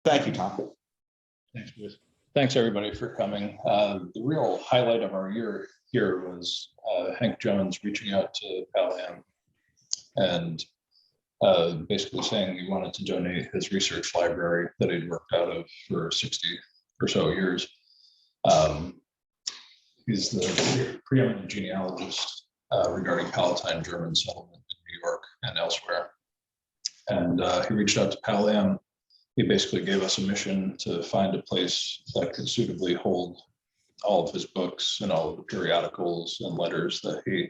Thank you, Tom. Thanks, Bruce. Thanks, everybody, for coming. The real highlight of our year here was Hank Jones reaching out to Pal-Am and basically saying he wanted to donate his research library that he'd worked out of for 60 or so years. He's the preeminent genealogist regarding Palatine German settlement in New York and elsewhere. And he reached out to Pal-Am. He basically gave us a mission to find a place that could suitably hold all of his books and all of the periodicals and letters that he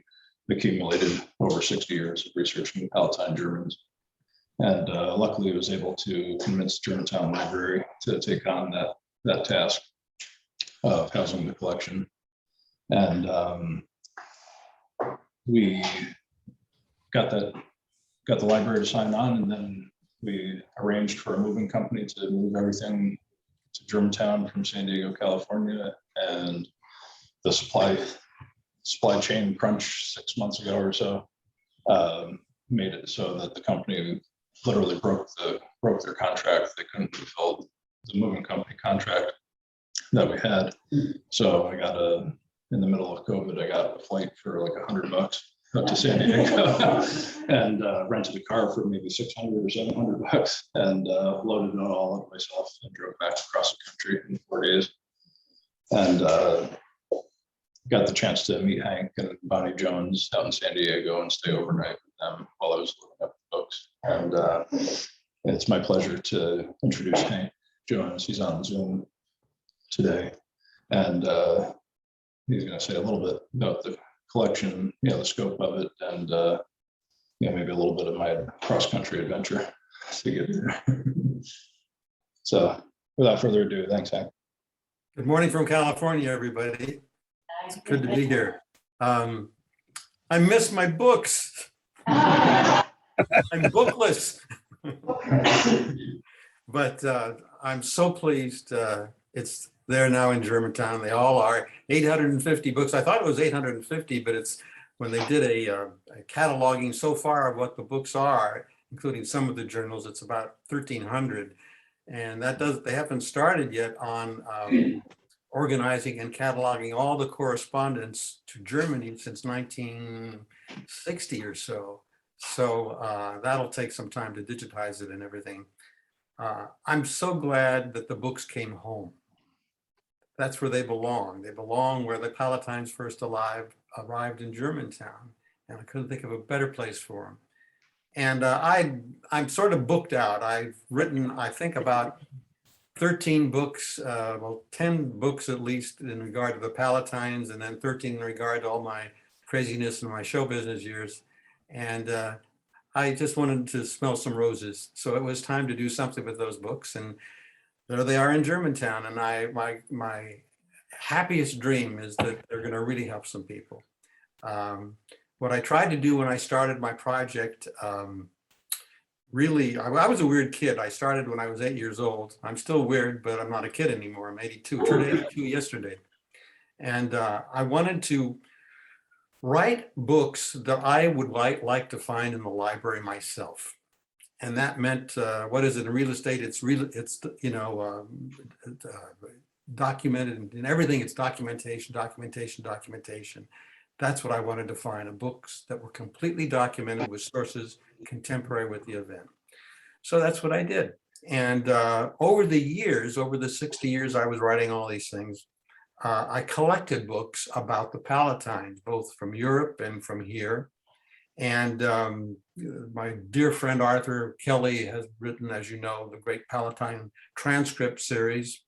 accumulated over 60 years of researching the Palatine Germans. And luckily, he was able to convince Germantown Library to take on that task of housing the collection. And we got the library to sign on, and then we arranged for a moving company to move everything to Germantown from San Diego, California. And the supply chain crunch 6 months ago or so made it so that the company literally broke their contract. They couldn't fulfill the moving company contract that we had. So I got in the middle of COVID, I got a flight for like $100 up to San Diego and rented a car for maybe $600 or $700 and loaded it all up myself and drove back across the country in 4 days. And got the chance to meet Hank and Bonnie Jones out in San Diego and stay overnight with them while I was looking up the books. And it's my pleasure to introduce Hank Jones. He's on Zoom today. And he's going to say a little bit about the collection, the scope of it, and maybe a little bit of my cross-country adventure to get there. So without further ado, thanks, Hank. Good morning from California, everybody. It's good to be here. I miss my books. I'm bookless. But I'm so pleased it's there now in Germantown. They all are 850 books. I thought it was 850, but it's when they did a cataloging so far of what the books are, including some of the journals, it's about 1,300. And they haven't started yet on organizing and cataloging all the correspondence to Germany since 1960 or so. So that'll take some time to digitize it and everything. I'm so glad that the books came home. That's where they belong. They belong where the Palatines first arrived in Germantown. And I couldn't think of a better place for them. And I'm sort of booked out. I've written, I think, about 13 books, 10 books at least in regard to the Palatines, and then 13 in regard to all my craziness and my show business years. And I just wanted to smell some roses. So it was time to do something with those books. And there they are in Germantown. And my happiest dream is that they're going to really help some people. What I tried to do when I started my project, really, I was a weird kid. I started when I was 8 years old. I'm still weird, but I'm not a kid anymore. I'm 82, turned 82 yesterday. And I wanted to write books that I would like to find in the library myself. And that meant, what is it in real estate? It's documented in everything. It's documentation. That's what I wanted to find, books that were completely documented with sources contemporary with the event. So that's what I did. And over the 60 years I was writing all these things, I collected books about the Palatines, both from Europe and from here. And my dear friend Arthur Kelly has written, as you know, the great Palatine transcript series,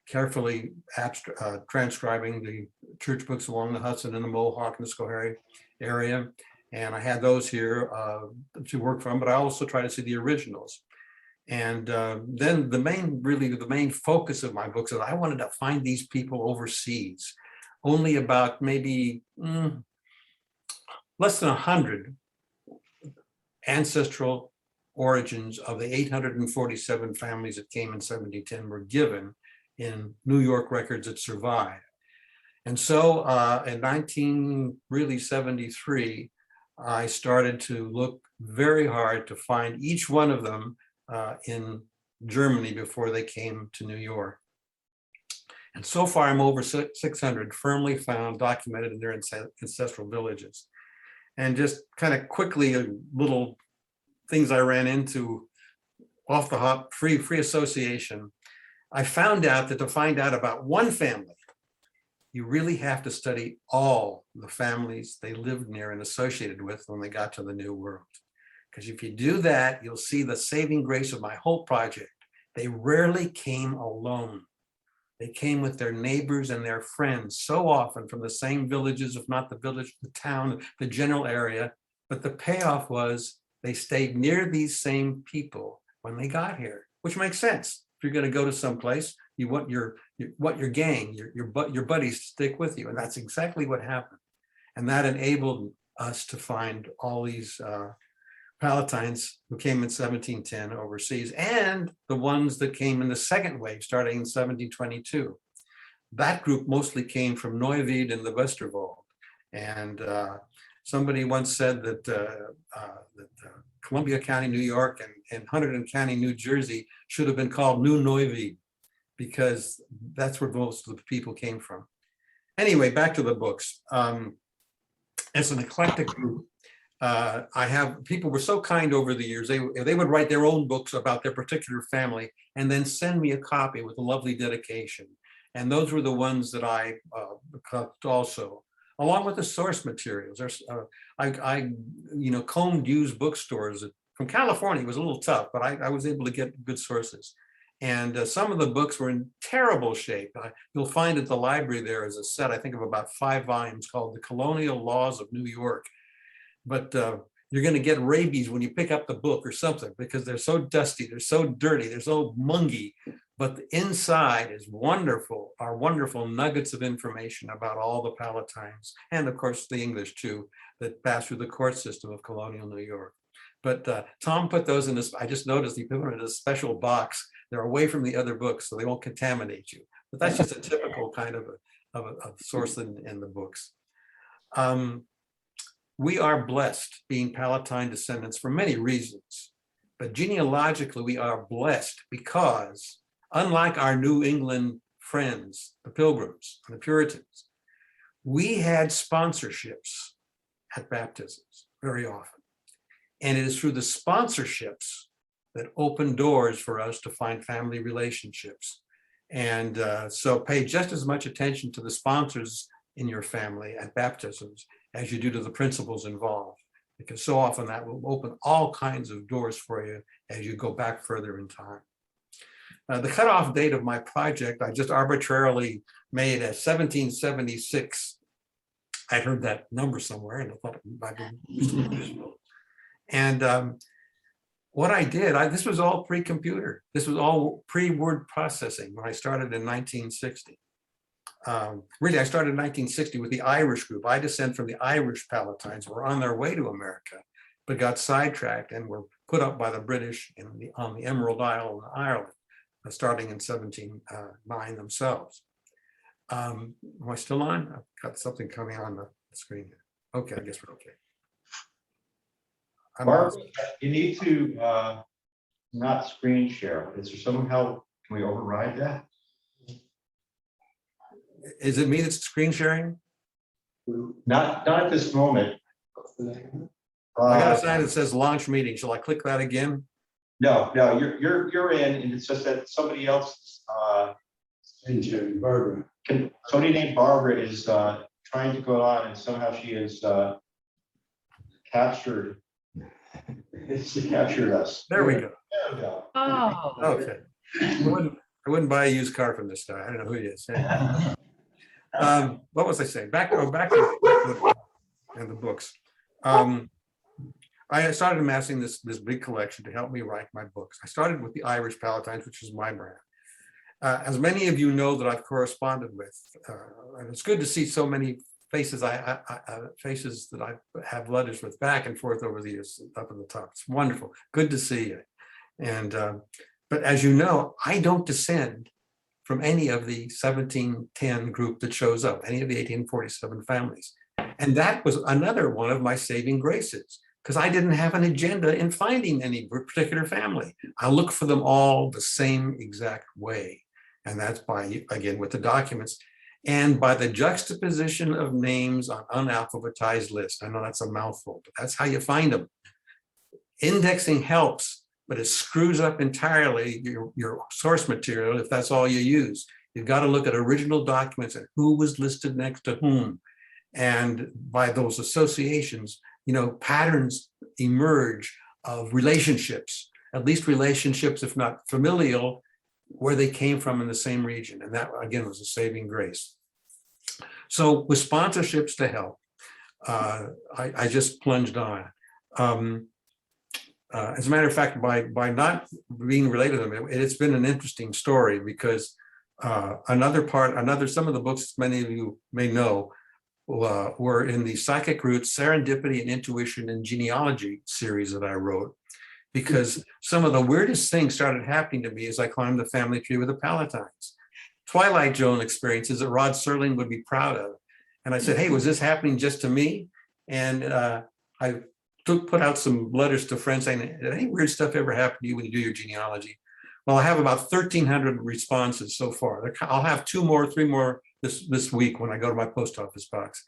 carefully transcribing the church books along the Hudson and the Mohawk and the Schoharie area. And I had those here to work from, but I also try to see the originals. And then the main focus of my books is I wanted to find these people overseas. Only about maybe less than 100 ancestral origins of the 847 families that came in 1710 were given in New York records that survive. And so in 1973, I started to look very hard to find each one of them in Germany before they came to New York. And so far, I'm over 600 firmly found, documented in their ancestral villages. And just kind of quickly, little things I ran into off the hop, free association. I found out that to find out about one family, you really have to study all the families they lived near and associated with when they got to the New World. Because if you do that, you'll see the saving grace of my whole project. They rarely came alone. They came with their neighbors and their friends, so often from the same villages, if not the village, the town, the general area. But the payoff was they stayed near these same people when they got here, which makes sense. If you're going to go to someplace, you want your gang, your buddies to stick with you. And that's exactly what happened. And that enabled us to find all these Palatines who came in 1710 overseas, and the ones that came in the second wave starting in 1722. That group mostly came from Neuwied and the Westerwald. And somebody once said that, Columbia County, New York and Hunterdon County, New Jersey should have been called New Neuwied, because that's where most of the people came from. Anyway, back to the books. It's an eclectic group. I have, people were so kind over the years, they would write their own books about their particular family and then send me a copy with a lovely dedication. And those were the ones that I cut also, along with the source materials. I combed used bookstores from California. It was a little tough, but I was able to get good sources. And some of the books were in terrible shape. You'll find at the library there is a set, I think, of about 5 volumes called The Colonial Laws of New York. But you're going to get rabies when you pick up the book or something, because they're so dusty, they're so dirty, they're so mungy. But the inside is wonderful, are wonderful nuggets of information about all the Palatines, and of course the English too, that passed through the court system of colonial New York. But Tom put those in this, I just noticed he put them in a special box. They're away from the other books, so they won't contaminate you. But that's just a typical kind of a source in the books. We are blessed being Palatine descendants for many reasons, but genealogically we are blessed because, unlike our New England friends, the Pilgrims and the Puritans, we had sponsorships at baptisms very often. And it is through the sponsorships that open doors for us to find family relationships. And so pay just as much attention to the sponsors in your family at baptisms as you do to the principles involved, because so often that will open all kinds of doors for you as you go back further in time. The cutoff date of my project, I just arbitrarily made as 1776. I heard that number somewhere and I thought it might be useful. And what I did, this was all pre-computer. This was all pre-word processing when I started in 1960. Really, I started in 1960 with the Irish group. I descend from the Irish Palatines who were on their way to America, but got sidetracked and were put up by the British on the Emerald Isle in Ireland, starting in 1709 themselves. Am I still on? I've got something coming on the screen here. Okay, I guess we're okay. Barbara, you need to not screen share. Is there somehow, can we override that? Is it me that's screen sharing? Not at this moment. I got a sign that says launch meeting. Shall I click that again? No, you're in, and it's just that somebody else, Barbara. somebody named Barbara is trying to go on, and somehow she is captured. It's captured us. There we go. There we go. Oh, Okay. I wouldn't buy a used car from this guy. I don't know who he is. What was I saying? Back to the books. I started amassing this big collection to help me write my books. I started with the Irish Palatines, which is my brand. As many of you know that I've corresponded with, and it's good to see so many faces faces that I have letters with back and forth over the years up at the top. It's wonderful. Good to see you. And but as you know, I don't descend from any of the 1710 group that shows up, any of the 1847 families. And that was another one of my saving graces, because I didn't have an agenda in finding any particular family. I look for them all the same exact way. And that's by, again, with the documents and by the juxtaposition of names on unalphabetized lists. I know that's a mouthful, but that's how you find them. Indexing helps, but it screws up entirely your source material if that's all you use. You've got to look at original documents and who was listed next to whom. And by those associations, patterns emerge of relationships, at least relationships, if not familial, where they came from in the same region. And that, again, was a saving grace. So with sponsorships to help, I just plunged on. As a matter of fact, by not being related to them, it's been an interesting story because some of the books many of you may know were in the Psychic Roots, Serendipity and Intuition and Genealogy series that I wrote, because some of the weirdest things started happening to me as I climbed the family tree with the Palatines. Twilight Zone experiences that Rod Serling would be proud of. And I said, hey, was this happening just to me? And I put out some letters to friends saying, did any weird stuff ever happen to you when you do your genealogy? Well, I have about 1,300 responses so far. I'll have 3 more this week when I go to my post office box,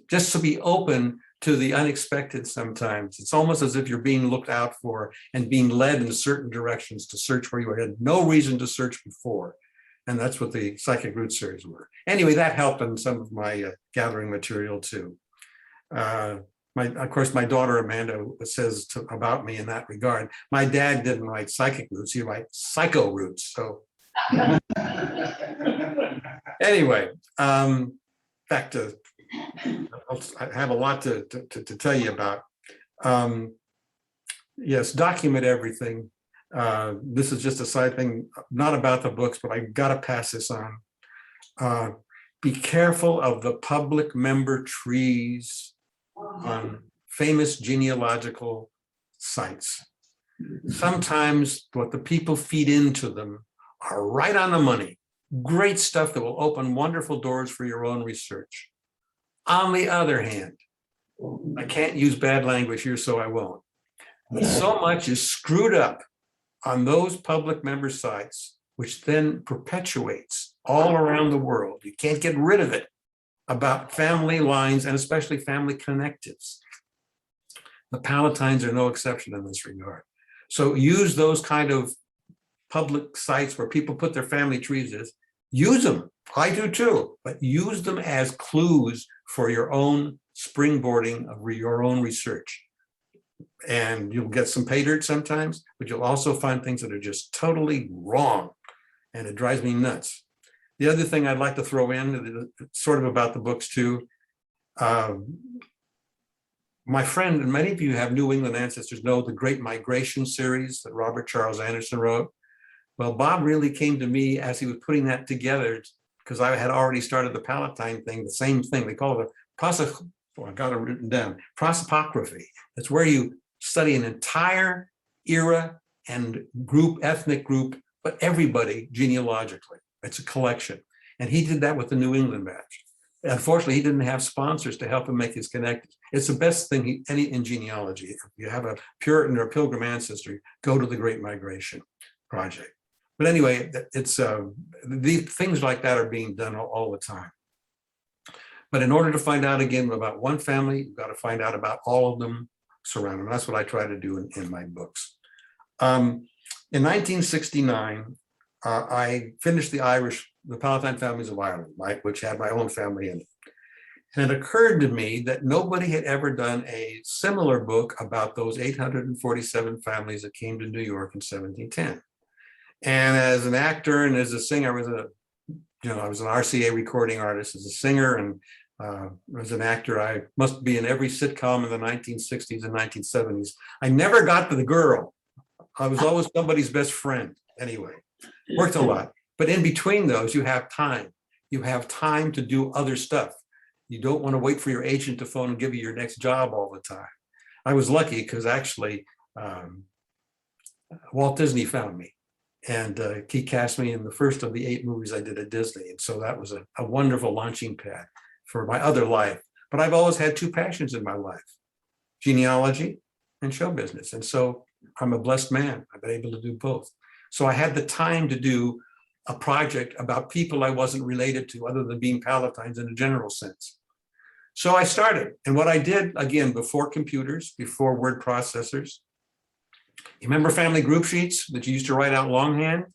just to be open to the unexpected sometimes. It's almost as if you're being looked out for and being led in certain directions to search where you had no reason to search before. And that's what the Psychic Roots series were. Anyway, that helped in some of my gathering material too. Of course, my daughter Amanda says about me in that regard, my dad didn't write Psychic Roots, he wrote Psycho Roots. So anyway, back to, I have a lot to tell you about. Yes, document everything. This is just a side thing, not about the books, but I gotta pass this on. Be careful of the public member trees on famous genealogical sites. Sometimes what the people feed into them are right on the money. Great stuff that will open wonderful doors for your own research. On the other hand, I can't use bad language here, so I won't. But so much is screwed up on those public member sites, which then perpetuates all around the world. You can't get rid of it, about family lines and especially family connectives. The Palatines are no exception in this regard. So use those kind of public sites where people put their family trees in. Use them. I do too, but use them as clues for your own springboarding of your own research. And you'll get some pay dirt sometimes, but you'll also find things that are just totally wrong. And it drives me nuts. The other thing I'd like to throw in, sort of about the books too, my friend, and many of you have New England ancestors, know the Great Migration series that Robert Charles Anderson wrote. Well, Bob really came to me as he was putting that together, because I had already started the Palatine thing, the same thing. They call it I got it written down, prosopography. That's where you study an entire era and group, ethnic group, but everybody genealogically. It's a collection. And he did that with the New England batch. Unfortunately, he didn't have sponsors to help him make his connections. It's the best thing in genealogy. If you have a Puritan or Pilgrim ancestry, go to the Great Migration Project. But anyway, it's these things like that are being done all the time. But in order to find out again about one family, you've got to find out about all of them surrounding them. That's what I try to do in my books. In 1969, I finished the Palatine Families of Ireland, which had my own family in it. And it occurred to me that nobody had ever done a similar book about those 847 families that came to New York in 1710. And as an actor and as a singer, I was an RCA recording artist as a singer, and as an actor, I must be in every sitcom in the 1960s and 1970s. I never got to the girl. I was always somebody's best friend. Anyway, worked a lot. But in between those, you have time. You have time to do other stuff. You don't want to wait for your agent to phone and give you your next job all the time. I was lucky because actually Walt Disney found me, and he cast me in the first of the 8 movies I did at Disney. And so that was a wonderful launching pad for my other life. But I've always had 2 passions in my life: genealogy and show business. And so I'm a blessed man. I've been able to do both. So I had the time to do a project about people I wasn't related to other than being Palatines in a general sense. So I started. And what I did, again, before computers, before word processors, you remember family group sheets that you used to write out longhand?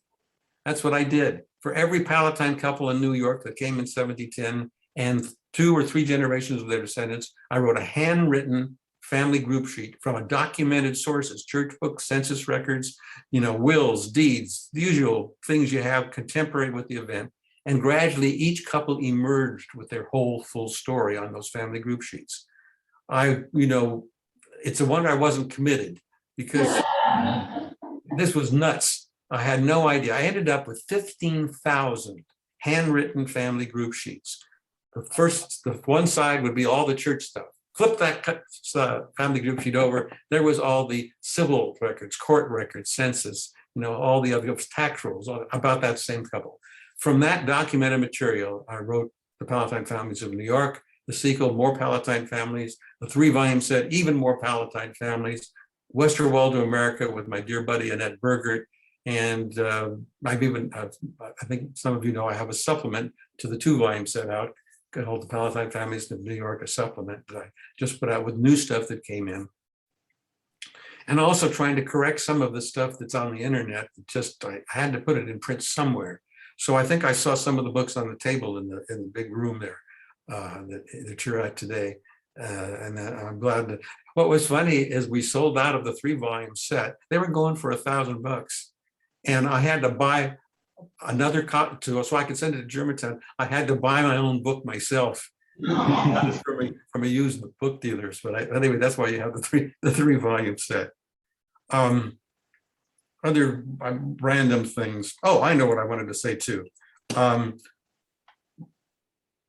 That's what I did. For every Palatine couple in New York that came in 1710 and 2 or 3 generations of their descendants, I wrote a handwritten family group sheet from documented sources, church books, census records, wills, deeds, the usual things you have contemporary with the event. And gradually each couple emerged with their whole full story on those family group sheets. It's a wonder I wasn't committed, because this was nuts. I had no idea. I ended up with 15,000 handwritten family group sheets. The one side would be all the church stuff. Flip that family group sheet over. There was all the civil records, court records, census, all the other tax rolls about that same couple. From that documented material, I wrote The Palatine Families of New York, the sequel, More Palatine Families, the 3-volume set, Even More Palatine Families, Western Waldo America with my dear buddy Annette Burgert. And I think some of you know I have a supplement to the 2-volume set out called The Palatine Families of New York, a supplement that I just put out with new stuff that came in. And also trying to correct some of the stuff that's on the internet. I had to put it in print somewhere. So I think I saw some of the books on the table in the big room there that you're at today. And I'm glad that. What was funny is we sold out of the 3-volume set. They were going for $1,000. And I had to buy another copy so I could send it to Germantown. I had to buy my own book myself from a used book dealers. But anyway, that's why you have the 3-volume set. Other random things. Oh, I know what I wanted to say too.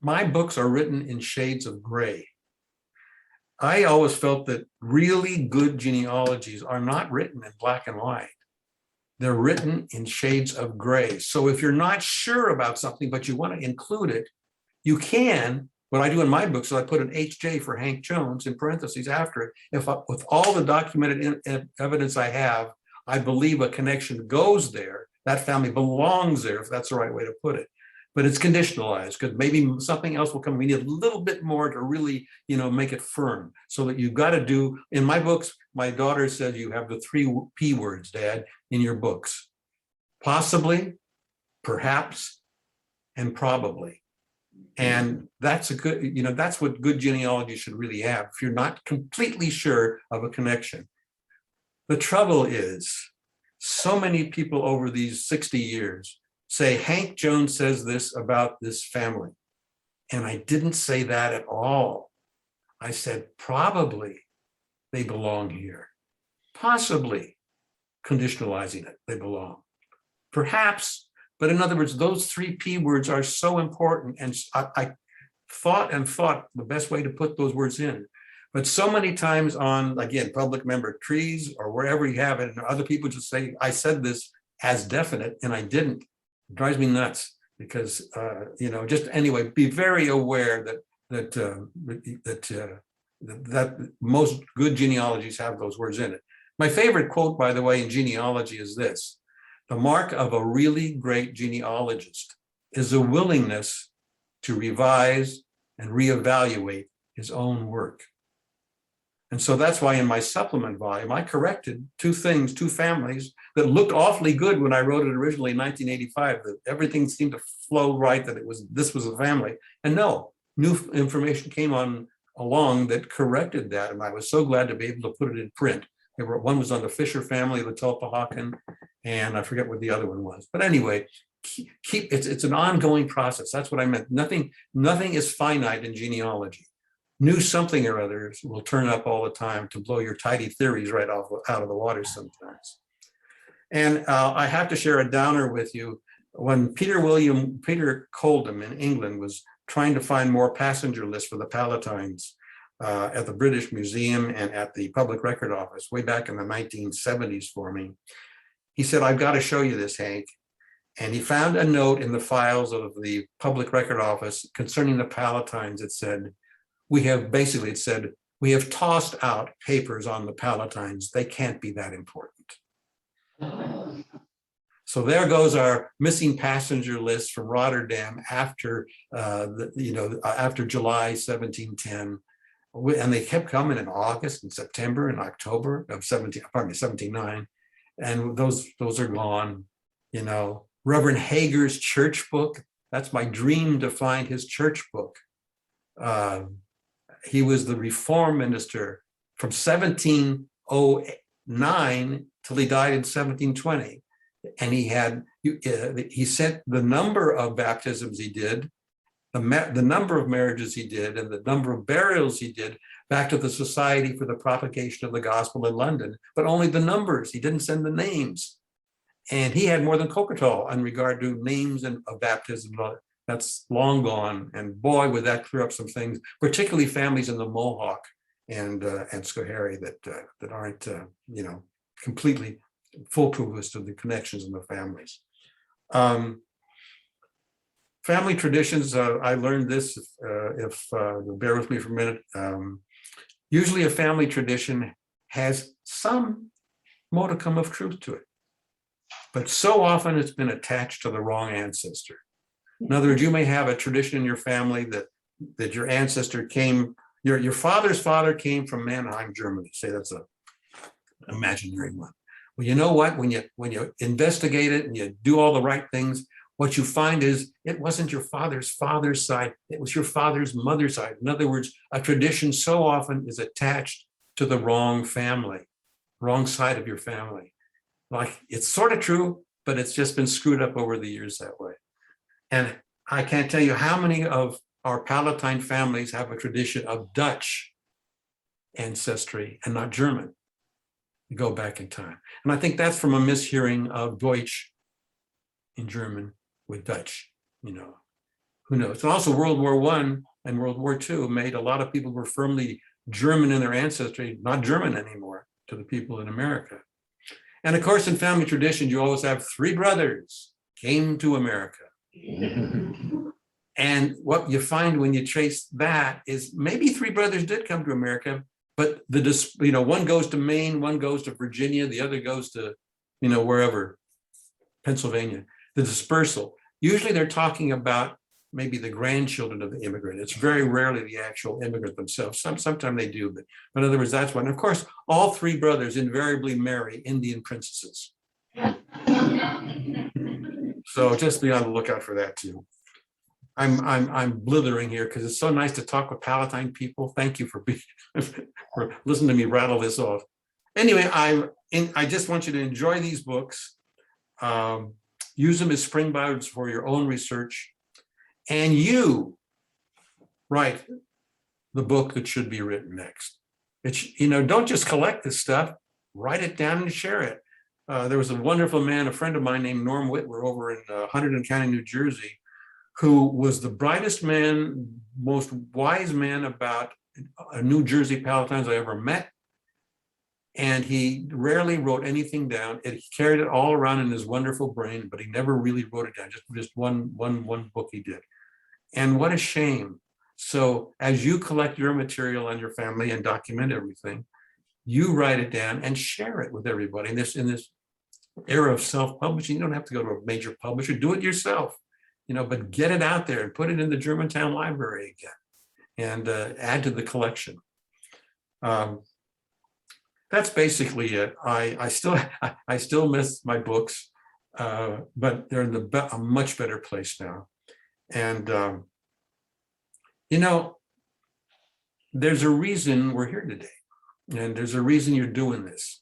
My books are written in shades of gray. I always felt that really good genealogies are not written in black and white. They're written in shades of gray. So if you're not sure about something, but you want to include it, you can. What I do in my books is I put an HJ for Hank Jones in parentheses after it. With all the documented evidence I have, I believe a connection goes there. That family belongs there, if that's the right way to put it. But it's conditionalized because maybe something else will come. We need a little bit more to really, make it firm. So that you've got to do, in my books, my daughter said you have the 3 P words, Dad, in your books. Possibly, perhaps, and probably. And that's a good, that's what good genealogy should really have. If you're not completely sure of a connection. The trouble is, so many people over these 60 years say, Hank Jones says this about this family. And I didn't say that at all. I said, probably they belong here. Possibly, conditionalizing it, they belong. Perhaps, but in other words, those 3 P words are so important. And I thought the best way to put those words in. But so many times on, again, public member trees or wherever you have it, and other people just say, I said this as definite, and I didn't. It drives me nuts because, just anyway, be very aware that most good genealogies have those words in it. My favorite quote, by the way, in genealogy is this: the mark of a really great genealogist is a willingness to revise and reevaluate his own work. And so that's why in my supplement volume, I corrected 2 families that looked awfully good when I wrote it originally in 1985, that everything seemed to flow right, that this was a family. And no, new information came along that corrected that. And I was so glad to be able to put it in print. One was on the Fisher family, the Tulpehocken, and I forget what the other one was. But anyway, it's an ongoing process. That's what I meant. Nothing is finite in genealogy. New something or others will turn up all the time to blow your tidy theories right out of the water sometimes. And I have to share a downer with you. When Peter Coldham in England was trying to find more passenger lists for the Palatines at the British Museum and at the Public Record Office way back in the 1970s for me, he said, I've got to show you this, Hank. And he found a note in the files of the Public Record Office concerning the Palatines. It said, We have tossed out papers on the Palatines. They can't be that important. So there goes our missing passenger list from Rotterdam after, after July 1710. And they kept coming in August and September and October of 1709. And those are gone. Reverend Hager's church book. That's my dream to find his church book. He was the reform minister from 1709 till he died in 1720. And he sent the number of baptisms he did, the number of marriages he did, and the number of burials he did back to the Society for the Propagation of the Gospel in London, but only the numbers. He didn't send the names. And he had more than Cockatoo in regard to names and of baptism. That's long gone. And boy, would that clear up some things, particularly families in the Mohawk and Schoharie that aren't, completely foolproof as to the connections in the families. Family traditions, I learned this, if you'll bear with me for a minute. Usually a family tradition has some modicum of truth to it, but so often it's been attached to the wrong ancestor. In other words, you may have a tradition in your family that your ancestor came, your father's father came from Mannheim, Germany. Say that's an imaginary one. Well, you know what? When you investigate it and you do all the right things, what you find is it wasn't your father's side, it was your father's mother's side. In other words, a tradition so often is attached to the wrong family, wrong side of your family. Like, it's sort of true, but it's just been screwed up over the years that way. And I can't tell you how many of our Palatine families have a tradition of Dutch ancestry and not German. You go back in time. And I think that's from a mishearing of Deutsch in German with Dutch, who knows? And also World War I and World War II made a lot of people who were firmly German in their ancestry, not German anymore to the people in America. And of course, in family traditions, you always have 3 brothers came to America. And what you find when you trace that is maybe 3 brothers did come to America, but one goes to Maine, one goes to Virginia, the other goes to, wherever, Pennsylvania. The dispersal. Usually they're talking about maybe the grandchildren of the immigrant. It's very rarely the actual immigrant themselves. Sometimes they do, but in other words, that's one. Of course, all 3 brothers invariably marry Indian princesses. So just be on the lookout for that too. I'm blithering here because it's so nice to talk with Palatine people. Thank you for listening to me rattle this off. Anyway, I just want you to enjoy these books. Use them as springboards for your own research, and you write the book that should be written next. Don't just collect this stuff, write it down and share it. There was a wonderful man, a friend of mine named Norm Whitwer over in Hunterdon County, New Jersey, who was the brightest man, most wise man about New Jersey Palatines I ever met. And he rarely wrote anything down. He carried it all around in his wonderful brain, but he never really wrote it down. Just one book he did. And what a shame. So as you collect your material on your family and document everything, you write it down and share it with everybody. In this era of self-publishing, you don't have to go to a major publisher. Do it yourself, but get it out there and put it in the Germantown Library again and add to the collection. That's basically it. I still miss my books, but they're in a much better place now. And there's a reason we're here today, and there's a reason you're doing this.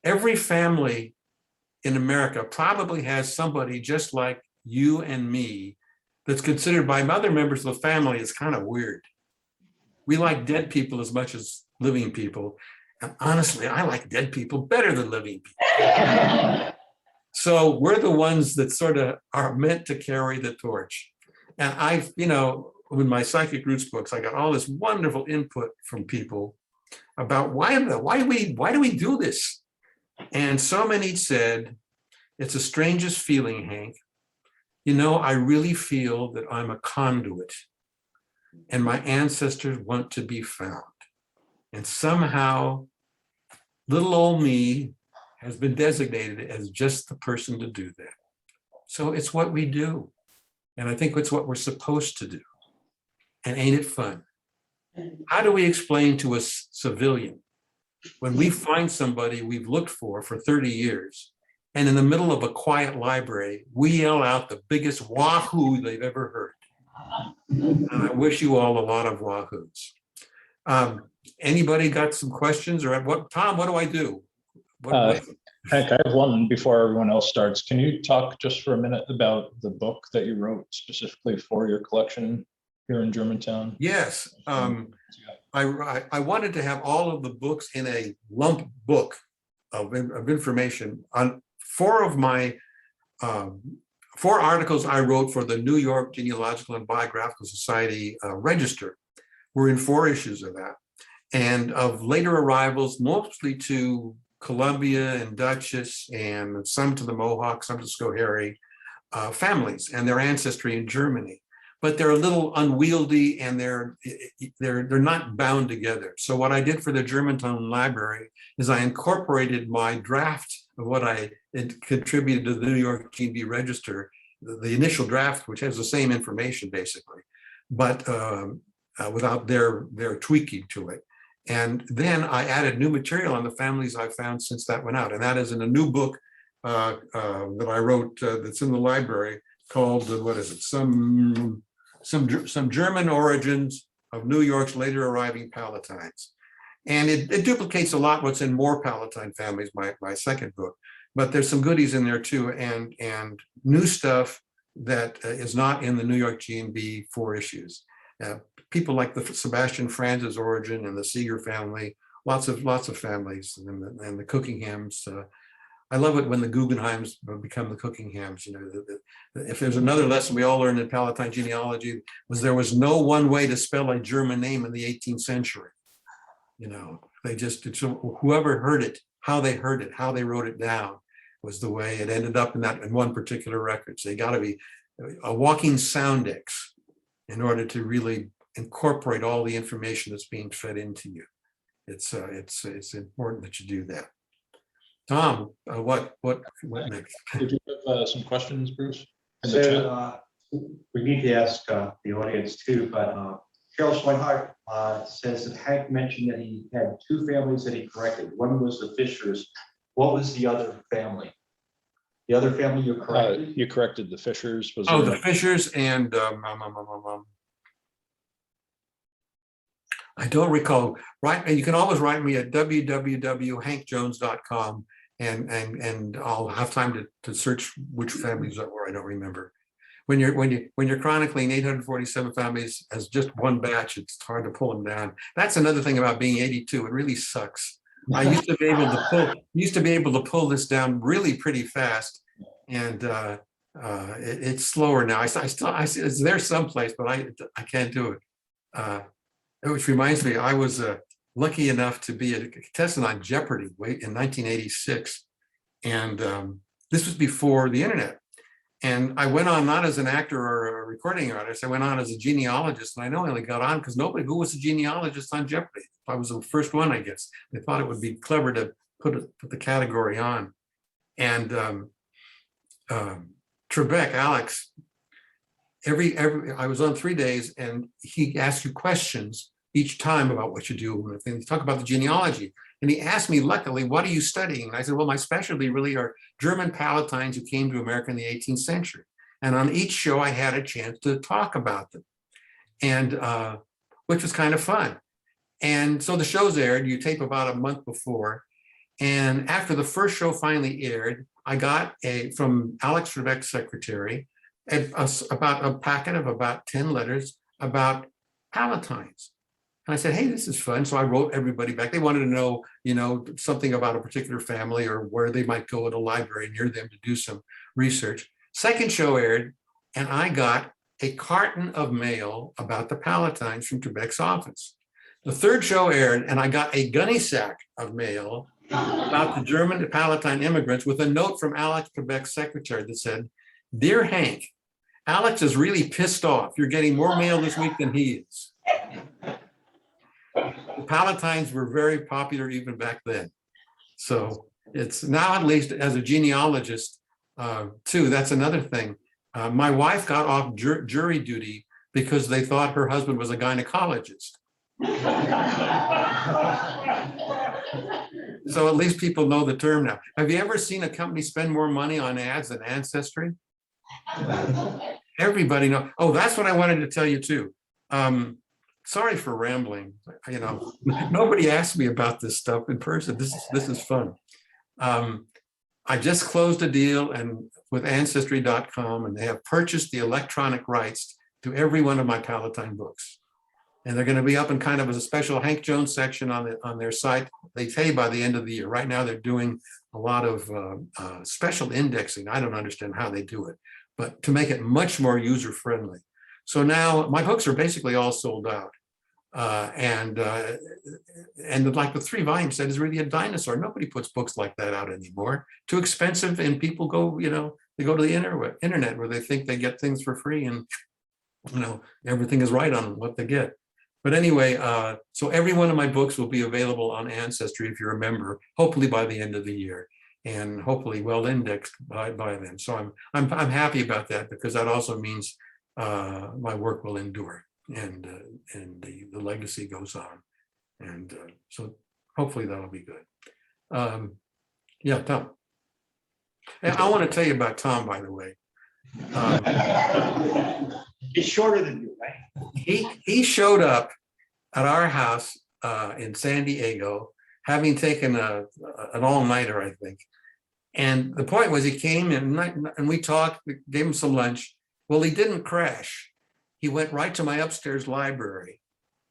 Every family in America probably has somebody just like you and me that's considered by other members of the family as kind of weird. We like dead people as much as living people. And honestly, I like dead people better than living people. So we're the ones that sort of are meant to carry the torch. And with my Psychic Roots books, I got all this wonderful input from people about why do we do this? And so many said, it's the strangest feeling, Hank. I really feel that I'm a conduit. and my ancestors want to be found. And somehow, little old me has been designated as just the person to do that. So it's what we do. And I think it's what we're supposed to do. And ain't it fun? How do we explain to a civilian when we find somebody we've looked for 30 years, and in the middle of a quiet library, we yell out the biggest wahoo they've ever heard? And I wish you all a lot of wahoos. Anybody got some questions or what? Tom, what do I do? Hank, I have one before everyone else starts. Can you talk just for a minute about the book that you wrote specifically for your collection here in Germantown? Yes. I wanted to have all of the books in a lump book of information on four articles I wrote for the New York Genealogical and Biographical Society Register. We're in 4 issues of that. And of later arrivals, mostly to Columbia and Dutchess, and some to the Mohawk, some to Schoharie families and their ancestry in Germany. But they're a little unwieldy and they're not bound together. So what I did for the Germantown Library is I incorporated my draft of what I had contributed to the New York G&B Register, the initial draft, which has the same information basically, but without their tweaking to it. And then I added new material on the families I've found since that went out. And that is in a new book that I wrote that's in the library called, what is it? Some German origins of New York's later arriving Palatines. And it duplicates a lot what's in More Palatine Families, my second book, but there's some goodies in there too, and new stuff that is not in the New York G&B 4 issues. People like the Sebastian Franz's origin and the Seeger family, lots of families, and the Cookinghams. I love it when the Guggenheims become the Cookinghams. You know, if there's another lesson we all learned in Palatine genealogy, was there was no one way to spell a German name in the 18th century. You know, they just, so whoever heard it, how they heard it, how they wrote it down was the way it ended up in one particular record. So you got to be a walking soundex in order to really incorporate all the information that's being fed into you. It's important that you do that. Tom, what next? Did you have some questions, Bruce? In the chat? So we need to ask the audience too, but Carol Schweinhart says that Hank mentioned that he had 2 families that he corrected. One was the Fishers. What was the other family? The other family you corrected? You corrected the Fishers. Was the Fishers and I don't recall. Right, you can always write me at www.hankjones.com, and I'll have time to search which families that were. I don't remember. When you're chronicling 847 families as just one batch, it's hard to pull them down. That's another thing about being 82. It really sucks. I used to be able to pull this down really pretty fast, and it's slower now. I still it's there someplace, but I can't do it. Which reminds me, I was lucky enough to be a contestant on Jeopardy in 1986, and this was before the internet. And I went on not as an actor or a recording artist. I went on as a genealogist, and I know I only got on because nobody who was a genealogist on Jeopardy. I was the first one, I guess. They thought it would be clever to put the category on. And Trebek, Alex, I was on 3 days, and he asked you questions each time about what you do. And talk about the genealogy. And he asked me, luckily, what are you studying? And I said, well, my specialty really are German Palatines who came to America in the 18th century. And on each show, I had a chance to talk about them, and which was kind of fun. And so the shows aired. You tape about a month before. And after the first show finally aired, I got from Alex Trebek's secretary, about a packet of about 10 letters about Palatines. And I said, hey, this is fun. So I wrote everybody back. They wanted to know, something about a particular family or where they might go at a library near them to do some research. Second show aired, and I got a carton of mail about the Palatines from Trebek's office. The third show aired, and I got a gunny sack of mail about the German Palatine immigrants with a note from Alex Trebek's secretary that said, Dear Hank, Alex is really pissed off. You're getting more mail this week than he is. The Palatines were very popular even back then. So it's now, at least as a genealogist, too, that's another thing. My wife got off jury duty because they thought her husband was a gynecologist. So at least people know the term now. Have you ever seen a company spend more money on ads than Ancestry? Everybody knows. Oh, that's what I wanted to tell you too. Sorry for rambling. You know, nobody asked me about this stuff in person. This is fun. I just closed a deal and with Ancestry.com, and they have purchased the electronic rights to every one of my Palatine books. And they're going to be up in kind of as a special Hank Jones section on their site. They say by the end of the year. Right now, they're doing a lot of special indexing. I don't understand how they do it, but to make it much more user friendly. So now my books are basically all sold out. And like the 3-volume set is really a dinosaur. Nobody puts books like that out anymore. Too expensive, and people go, you know, they go to the internet where they think they get things for free, and you know, everything is right on what they get. But anyway, so every one of my books will be available on Ancestry if you're a member, hopefully by the end of the year, and hopefully well indexed by then. So I'm happy about that, because that also means my work will endure, and the legacy goes on, and so hopefully that'll be good. Yeah, Tom. And I want to tell you about Tom, by the way. He's shorter than you, right? He showed up at our house in San Diego, having taken an all-nighter, I think. And the point was, he came in and we talked, we gave him some lunch. Well, he didn't crash. He went right to my upstairs library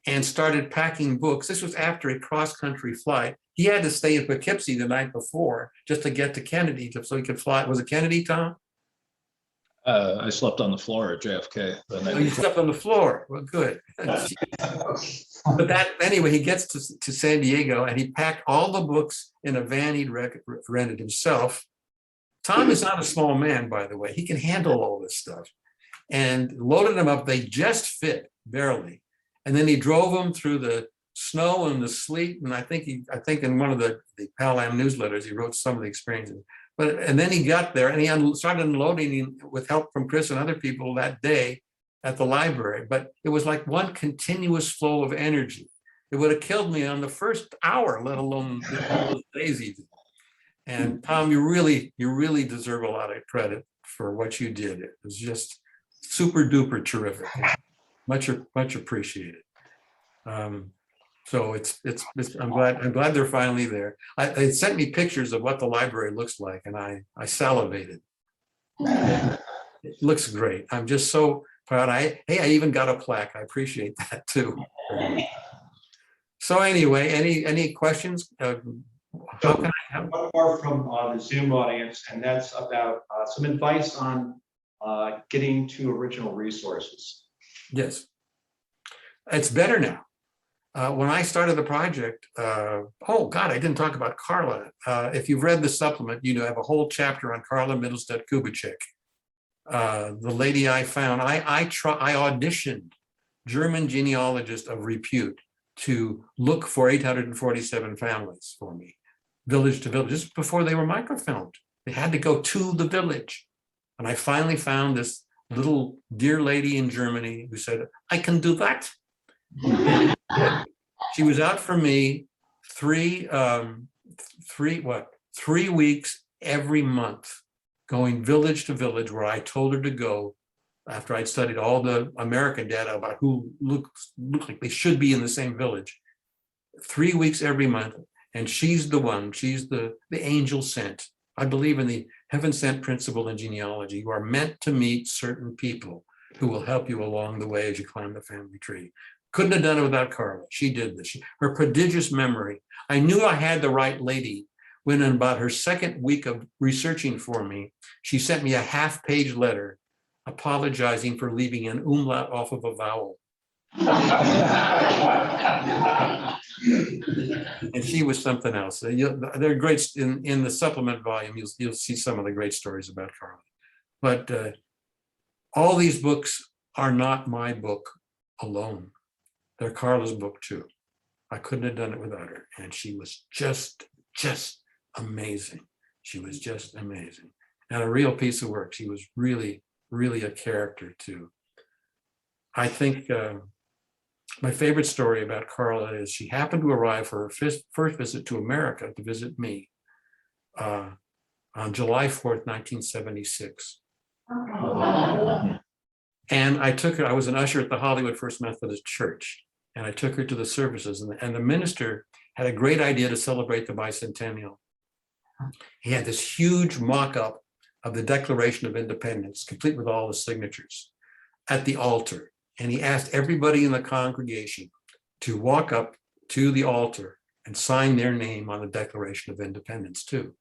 and started packing books. This was after a cross-country flight. He had to stay in Poughkeepsie the night before just to get to Kennedy so he could fly. Was it Kennedy, Tom? I slept on the floor at JFK. Oh, you slept on the floor. Well, good. But anyway, he gets to San Diego and he packed all the books in a van he'd rented himself. Tom is not a small man, by the way. He can handle all this stuff, and loaded them up. They just fit barely. And then he drove them through the snow and the sleet. And I think in one of the Pal Am newsletters, he wrote some of the experiences. And then he got there and he started unloading with help from Chris and other people that day at the library. But it was like one continuous flow of energy. It would have killed me on the first hour, let alone those days even. And Tom, you really deserve a lot of credit for what you did. It was just super duper terrific. Much appreciated. So I'm glad they're finally there. They sent me pictures of what the library looks like, and I salivated. It looks great. I'm just so proud. I even got a plaque. I appreciate that too. So anyway, any questions? How can I help? One more from the Zoom audience, and that's about some advice on getting to original resources. Yes, it's better now. When I started the project, oh God, I didn't talk about Carla. If you've read the supplement, you know, I have a whole chapter on Carla Middlestead Kubitschek. The lady I found, I auditioned German genealogists of repute to look for 847 families for me, village to village, just before they were microfilmed. They had to go to the village. And I finally found this little dear lady in Germany who said, I can do that. She was out for me 3 weeks every month, going village to village where I told her to go after I'd studied all the American data about who look like they should be in the same village. 3 weeks every month, and she's the one. She's the angel sent. I believe in the heaven sent principle in genealogy. You are meant to meet certain people who will help you along the way as you climb the family tree. Couldn't have done it without Carla. She did this. Her prodigious memory. I knew I had the right lady when, in about her second week of researching for me, she sent me a half-page letter apologizing for leaving an umlaut off of a vowel. And she was something else. They're great in the supplement volume. You'll see some of the great stories about Carla. But all these books are not my book alone. They're Carla's book too. I couldn't have done it without her. And she was just amazing. She was just amazing. And a real piece of work. She was really, really a character too. I think my favorite story about Carla is she happened to arrive for her first visit to America to visit me on July 4th, 1976. And I took her, I was an usher at the Hollywood First Methodist Church, and I took her to the services, and the minister had a great idea to celebrate the bicentennial. He had this huge mock-up of the Declaration of Independence, complete with all the signatures, at the altar. And he asked everybody in the congregation to walk up to the altar and sign their name on the Declaration of Independence too.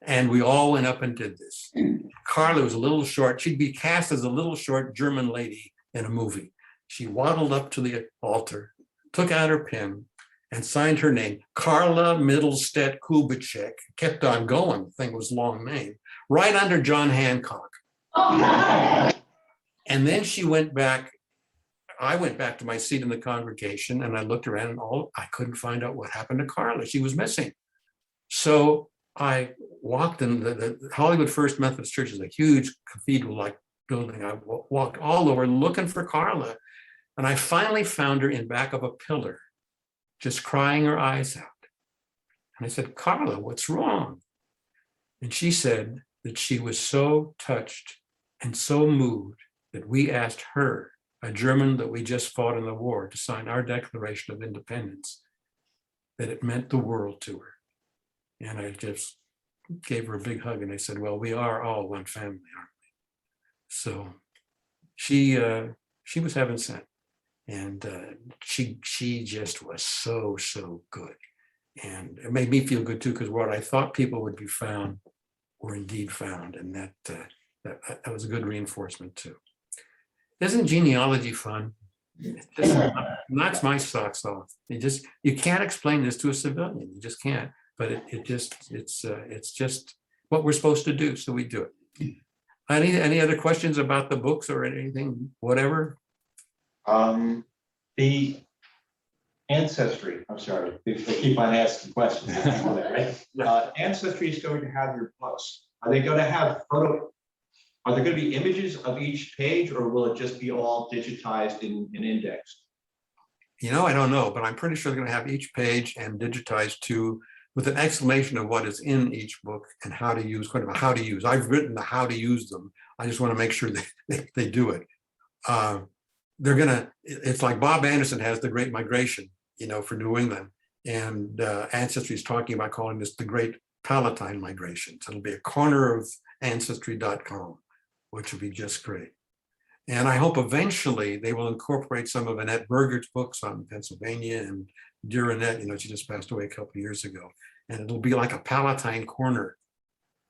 And we all went up and did this. Carla was a little short. She'd be cast as a little short German lady in a movie. She waddled up to the altar, took out her pen, and signed her name, Carla Middlestead Kubitschek. Kept on going. The thing was a long name, right under John Hancock. And then she went back. I went back to my seat in the congregation, and I looked around, and I couldn't find out what happened to Carla. She was missing. So I walked in the Hollywood First Methodist Church is a huge cathedral-like building. I walked all over looking for Carla, and I finally found her in back of a pillar, just crying her eyes out. And I said, Carla, what's wrong? And she said that she was so touched and so moved that we asked her, a German that we just fought in the war, to sign our Declaration of Independence, that it meant the world to her. And I just gave her a big hug, and I said, well, we are all one family, aren't we? So she was heaven sent. And she just was so good. And it made me feel good too, because what I thought people would be found were indeed found. And that was a good reinforcement too. Isn't genealogy fun? It just knocks my socks off. You can't explain this to a civilian. You just can't. But it's just what we're supposed to do, so we do it. Any other questions about the books or anything, whatever? The ancestry, I'm sorry, they keep on asking questions. Right? Ancestry is going to have your books. Are they going to have are there going to be images of each page, or will it just be all digitized and indexed? I don't know, but I'm pretty sure they're going to have each page and digitized too, with an explanation of what is in each book and how to use, kind of how to use. I've written the how to use them. I just want to make sure they do it. It's like Bob Anderson has The Great Migration, for New England. And Ancestry is talking about calling this the Great Palatine Migration. So it'll be a corner of ancestry.com, which would be just great. And I hope eventually they will incorporate some of Annette Berger's books on Pennsylvania and dear Annette, she just passed away a couple of years ago. And it'll be like a Palatine corner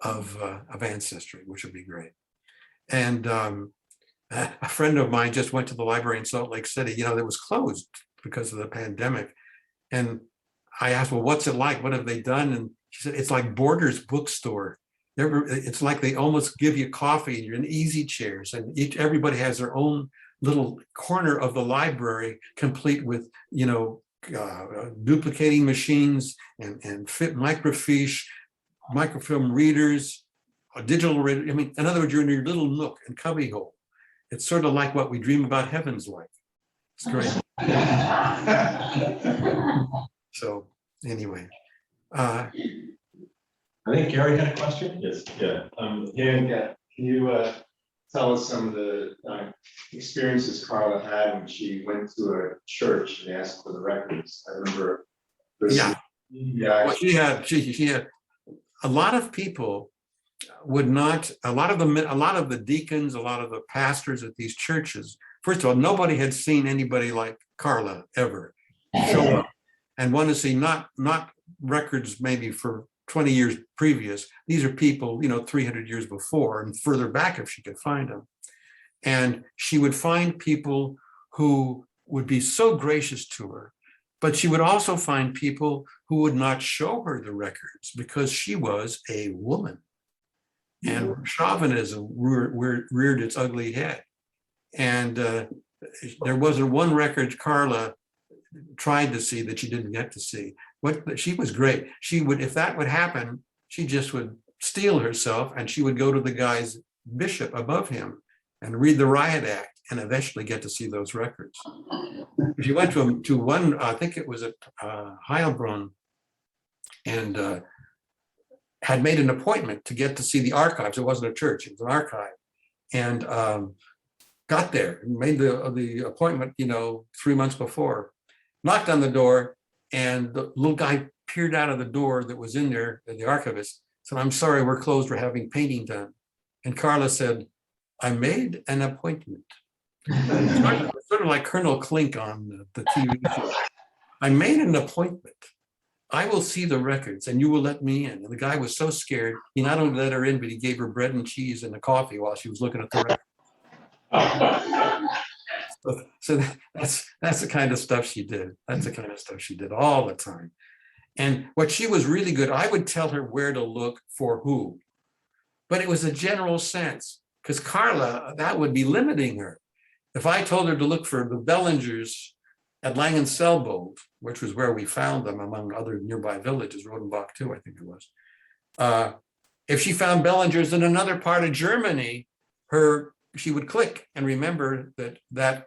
of Ancestry, which would be great. And a friend of mine just went to the library in Salt Lake City, that was closed because of the pandemic. And I asked, well, what's it like? What have they done? And she said, it's like Borders bookstore. It's like they almost give you coffee and you're in easy chairs, and everybody has their own little corner of the library, complete with, duplicating machines and fit microfiche, microfilm readers, digital reader. In other words, you're in your little nook and cubbyhole. It's sort of like what we dream about heaven's like. It's great. So anyway. I think Gary had a question. Yes, yeah. Can you tell us some of the experiences Carla had when she went to a church and asked for the records? I remember. Well, she had a lot of people would not. A lot of the deacons, a lot of the pastors at these churches. First of all, nobody had seen anybody like Carla ever show up and want to see not records maybe for 20 years previous. These are people, 300 years before and further back if she could find them. And she would find people who would be so gracious to her, but she would also find people who would not show her the records because she was a woman. and chauvinism reared its ugly head. And there wasn't one record Carla tried to see that she didn't get to see. She was great. She would, if that would happen, she just would steel herself and she would go to the guy's bishop above him and read the Riot Act and eventually get to see those records. She went to one, I think it was at Heilbronn, and had made an appointment to get to see the archives. It wasn't a church, it was an archive. And got there, made the appointment, 3 months before, knocked on the door, and the little guy peered out of the door that was in there, the archivist, said, "I'm sorry, we're closed, we're having painting done." And Carla said, "I made an appointment." Sort of like Colonel Klink on the TV show. "I made an appointment. I will see the records and you will let me in." And the guy was so scared, he not only let her in, but he gave her bread and cheese and a coffee while she was looking at the records. So that's the kind of stuff she did. That's the kind of stuff she did all the time. And what she was really good, I would tell her where to look for who, but it was a general sense, because Carla, that would be limiting her. If I told her to look for the Bellingers at Langenselbold, which was where we found them among other nearby villages, Rodenbach too, I think it was. If she found Bellingers in another part of Germany, she would click and remember that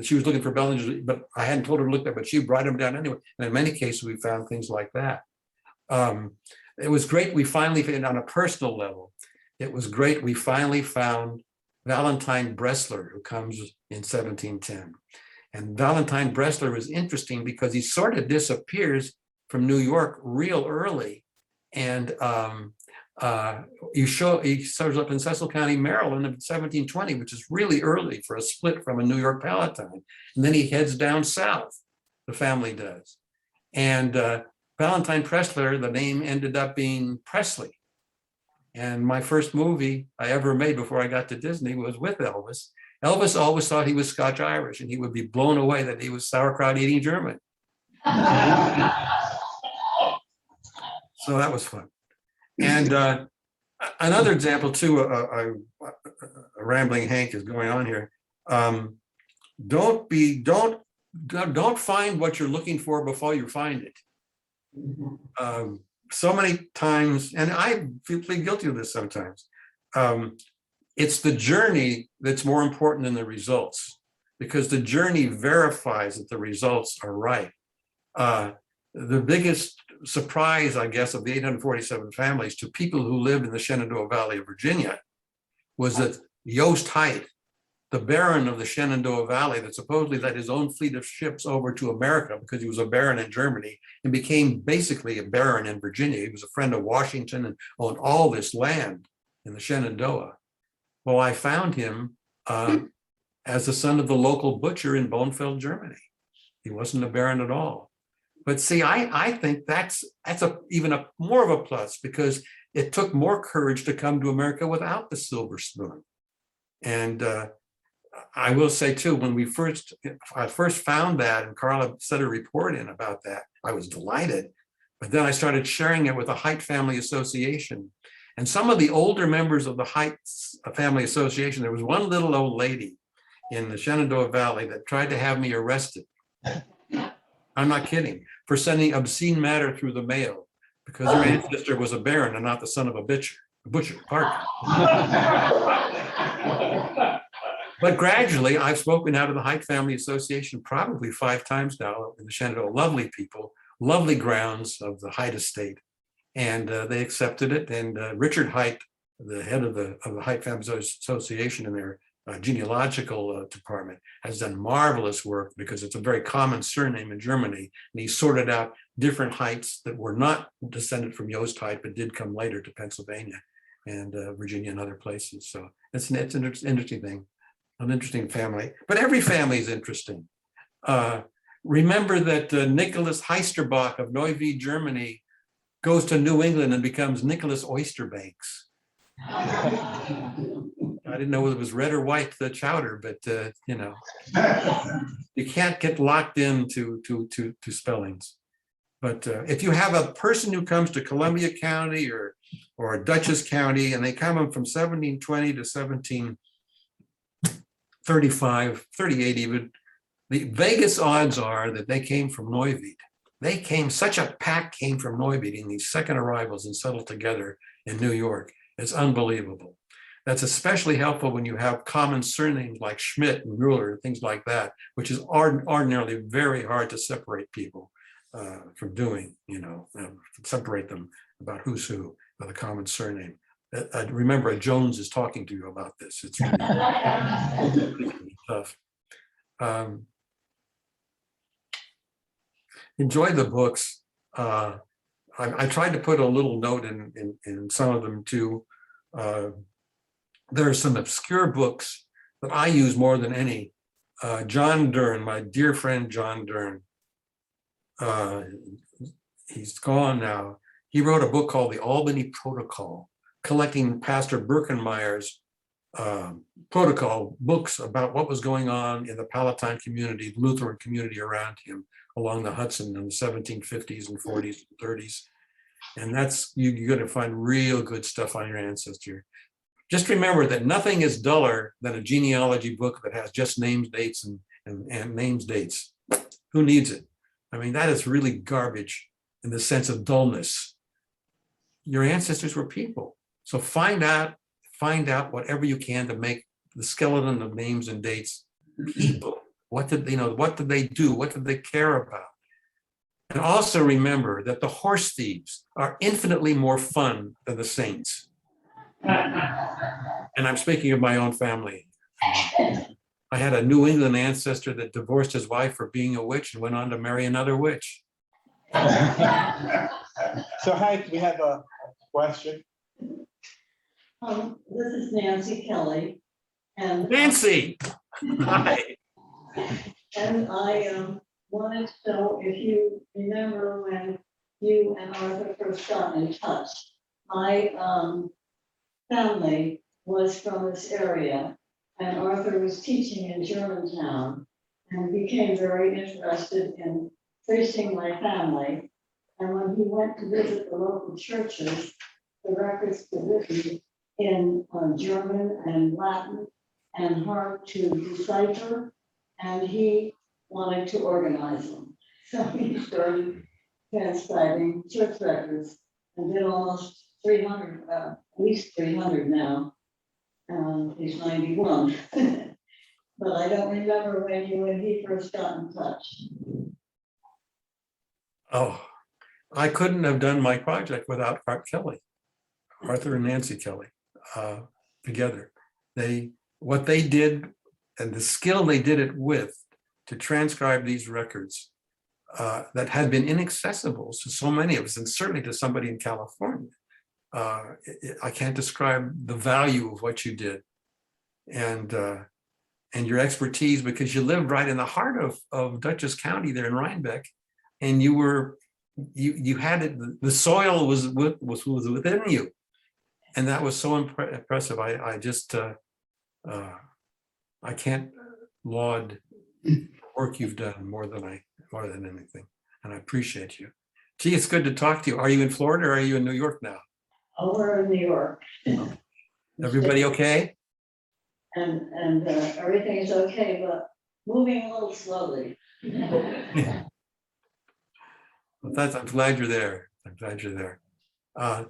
she was looking for Bellingers, but I hadn't told her to look there, but she brought them down anyway. And in many cases, we found things like that. It was great. We finally, on a personal level, it was great. We finally found Valentine Bressler, who comes in 1710. And Valentine Bressler was interesting because he sort of disappears from New York real early. And he shows up in Cecil County, Maryland in 1720, which is really early for a split from a New York Palatine. And then he heads down south, the family does. And Valentine Bressler, the name ended up being Presley. And my first movie I ever made before I got to Disney was with Elvis. Elvis always thought he was Scotch-Irish and he would be blown away that he was sauerkraut-eating German. So that was fun. And another example too, a rambling Hank is going on here. Don't find what you're looking for before you find it. So many times, and I feel guilty of this sometimes, it's the journey that's more important than the results, because the journey verifies that the results are right. The biggest surprise, I guess, of the 847 families to people who lived in the Shenandoah Valley of Virginia was that Yost Haidt, the baron of the Shenandoah Valley that supposedly led his own fleet of ships over to America because he was a baron in Germany and became basically a baron in Virginia. He was a friend of Washington and owned all this land in the Shenandoah. Well, I found him as the son of the local butcher in Bonfeld, Germany. He wasn't a baron at all. But see, I think that's even more of a plus, because it took more courage to come to America without the silver spoon. And I will say too, when I first found that, and Carla sent a report in about that, I was delighted. But then I started sharing it with the Haidt Family Association. And some of the older members of the Haidt Family Association, there was one little old lady in the Shenandoah Valley that tried to have me arrested. I'm not kidding, for sending obscene matter through the mail, because her ancestor was a baron and not the son of a butcher, pardon. But gradually, I've spoken out of the Haidt Family Association probably 5 times now in the Shenandoah. Lovely people, lovely grounds of the Haidt estate, and they accepted it. And Richard Haidt, the head of the Haidt Family Association in their genealogical department, has done marvelous work, because it's a very common surname in Germany. And he sorted out different Haidts that were not descended from Yost Haidt, but did come later to Pennsylvania and Virginia and other places. So it's an interesting thing. An interesting family, but every family is interesting. Remember that Nicholas Heisterbach of Neuwied, Germany, goes to New England and becomes Nicholas Oysterbanks. I didn't know whether it was red or white, the chowder, but you can't get locked into to spellings. But if you have a person who comes to Columbia County or or Dutchess County, and they come from 1720 to 1735, 38 even. The Vegas odds are that they came from Neuwied. Such a pack came from Neuwied in these second arrivals and settled together in New York. It's unbelievable. That's especially helpful when you have common surnames like Schmidt and Mueller, things like that, which is ordinarily very hard to separate people from doing, separate them about who's who with a common surname. Remember, Jones is talking to you about this. It's really tough. Enjoy the books. I tried to put a little note in some of them too. There are some obscure books that I use more than any. John Dern, my dear friend John Dern, he's gone now. He wrote a book called The Albany Protocol, collecting Pastor Birkenmeyer's protocol books about what was going on in the Palatine community, Lutheran community around him along the Hudson in the 1750s and 40s and 30s. And that's, you're going to find real good stuff on your ancestor. Just remember that nothing is duller than a genealogy book that has just names, dates, and names, dates. Who needs it? I mean, that is really garbage in the sense of dullness. Your ancestors were people. So find out whatever you can to make the skeleton of names and dates people. What did they do? What did they care about? And also remember that the horse thieves are infinitely more fun than the saints. And I'm speaking of my own family. I had a New England ancestor that divorced his wife for being a witch and went on to marry another witch. So Hank, we have a question. This is Nancy Kelly. And Nancy, hi. And I wanted to know if you remember when you and Arthur first got in touch. My family was from this area, and Arthur was teaching in Germantown and became very interested in tracing my family. And when he went to visit the local churches, the records were written in German and Latin and hard to decipher, and he wanted to organize them. So he started transcribing church records and did almost 300, at least 300 now. He's 91. But I don't remember when you and he first got in touch. Oh, I couldn't have done my project without Arthur and Nancy Kelly together. What they did and the skill they did it with to transcribe these records that had been inaccessible to so many of us, and certainly to somebody in California. I can't describe the value of what you did and your expertise, because you lived right in the heart of Dutchess County there in Rhinebeck, and you had it, the soil was within you. And that was so impressive. I can't laud the work you've done more than anything. And I appreciate you. Gee, it's good to talk to you. Are you in Florida or are you in New York now? Oh, we're in New York. Everybody okay? And everything is okay, but moving a little slowly. Well, I'm glad you're there. I'm glad you're there. I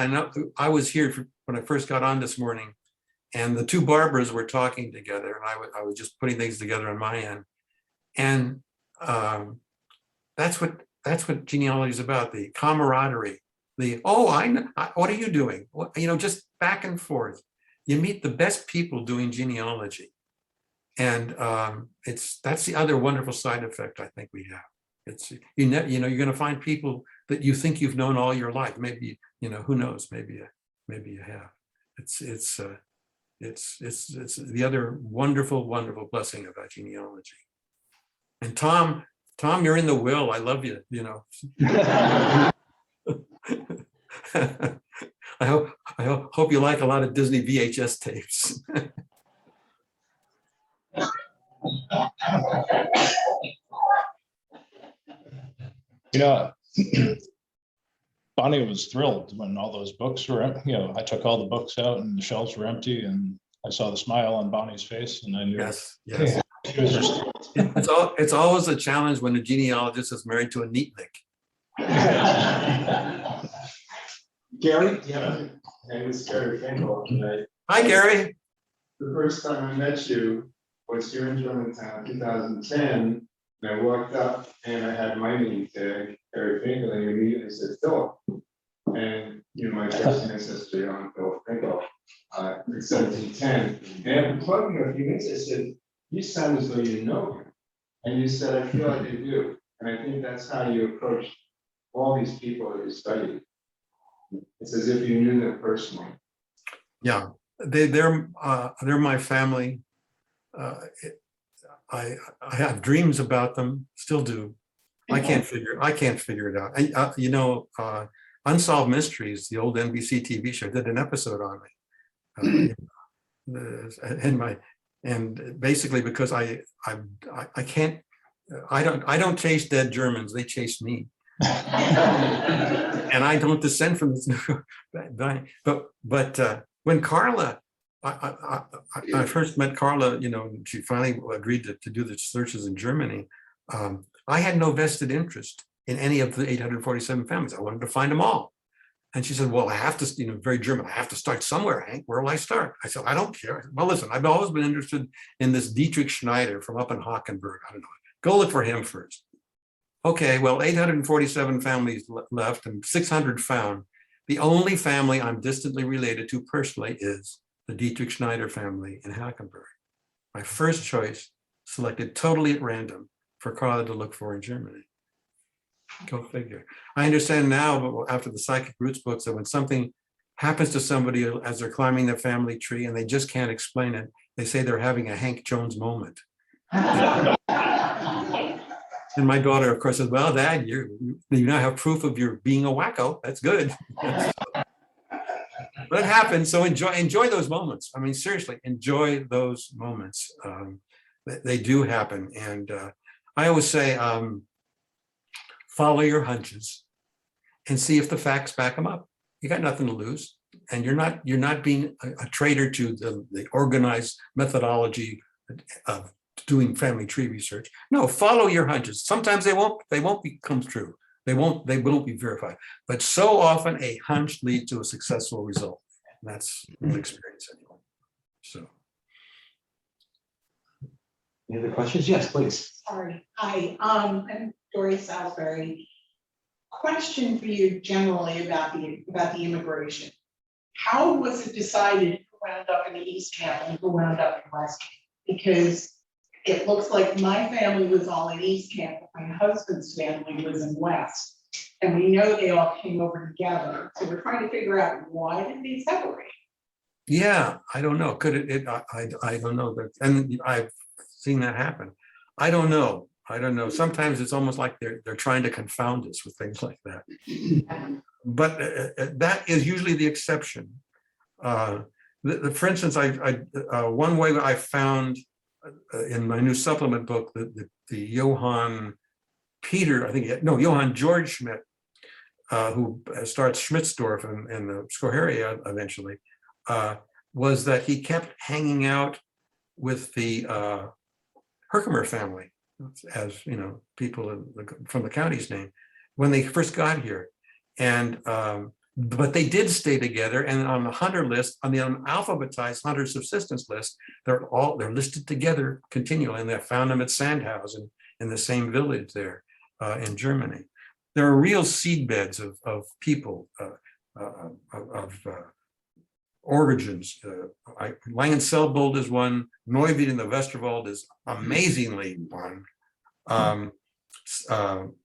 know I was here when I first got on this morning, and the two Barbaras were talking together, and I was just putting things together on my end. And that's what genealogy is about, the camaraderie, what are you doing? Just back and forth. You meet the best people doing genealogy. And that's the other wonderful side effect I think we have. It's, you're going to find people that you think you've known all your life. Maybe, who knows, maybe you have. It's the other wonderful, wonderful blessing about genealogy. And Tom, you're in the will. I love you, I hope you like a lot of Disney VHS tapes. Bonnie was thrilled when all those books were, I took all the books out and the shelves were empty, and I saw the smile on Bonnie's face, and I knew. Yes, yes. She was just- It's always a challenge when a genealogist is married to a neatnik. Gary? Yeah, and it's Gary Finkel. Hi, Gary. The first time I met you was here in Germantown, 2010. And I walked up and I had my name tag, Gary Finkel, and you immediately said Philip. And my first ancestry on Philip Finkel, in 1710. And after talking to a few minutes, I said, you sound as though you know him. And you said, I feel like I do. And I think that's how you approach all these people that you study. It's as if you knew them personally. Yeah, they're my family. I have dreams about them, still do. I can't figure it out. Unsolved Mysteries, the old NBC TV show, did an episode on me. And basically because I don't chase dead Germans, they chase me. And I don't descend from this. But when Carla, I first met Carla, she finally agreed to do the searches in Germany. I had no vested interest in any of the 847 families. I wanted to find them all. And she said, well, I have to, very German, I have to start somewhere, Hank. Where will I start? I said, I don't care. I said, well, listen, I've always been interested in this Dietrich Schneider from up in Hockenberg. I don't know. Go look for him first. Okay, well, 847 families left and 600 found. The only family I'm distantly related to personally is the Dietrich Schneider family in Hockenberg. My first choice, selected totally at random for Carla to look for in Germany. Go figure. I understand now, after the Psychic Roots books, that when something happens to somebody as they're climbing the family tree and they just can't explain it, they say they're having a Hank Jones moment. And my daughter, of course, says, well, Dad, you now have proof of your being a wacko. That's good. But it happens. So enjoy those moments. I mean, seriously, enjoy those moments. They do happen. And I always say, follow your hunches and see if the facts back them up. You got nothing to lose. And you're not being a traitor to the organized methodology of doing family tree research. No, follow your hunches. Sometimes they won't come true. They won't be verified. But so often a hunch leads to a successful result. And that's an experience anyway. So. Any other questions? Yes, please. Sorry, hi, I'm Dory Salisbury. Question for you generally about the immigration. How was it decided who wound up in the East Camp and who wound up in West Camp? Because it looks like my family was all in East Camp, but my husband's family was in West. And we know they all came over together. So we're trying to figure out, why did they separate? Yeah, I don't know. Could it I don't know that, and I've seen that happen. I don't know. Sometimes it's almost like they're trying to confound us with things like that. But that is usually the exception. For instance, one way I found in my new supplement book, the Johann George Schmidt, who starts Schmidtsdorf in the Schoharia eventually, was that he kept hanging out with the Herkimer family, as people from the county's name, when they first got here. And but they did stay together, and on the Hunter list, on the alphabetized Hunter subsistence list, they're listed together continually, and they found them at Sandhausen in the same village there in Germany. There are real seed beds of people, of origins. Langenselbold is one. Neuwied in the Westerwald is amazingly one. Unter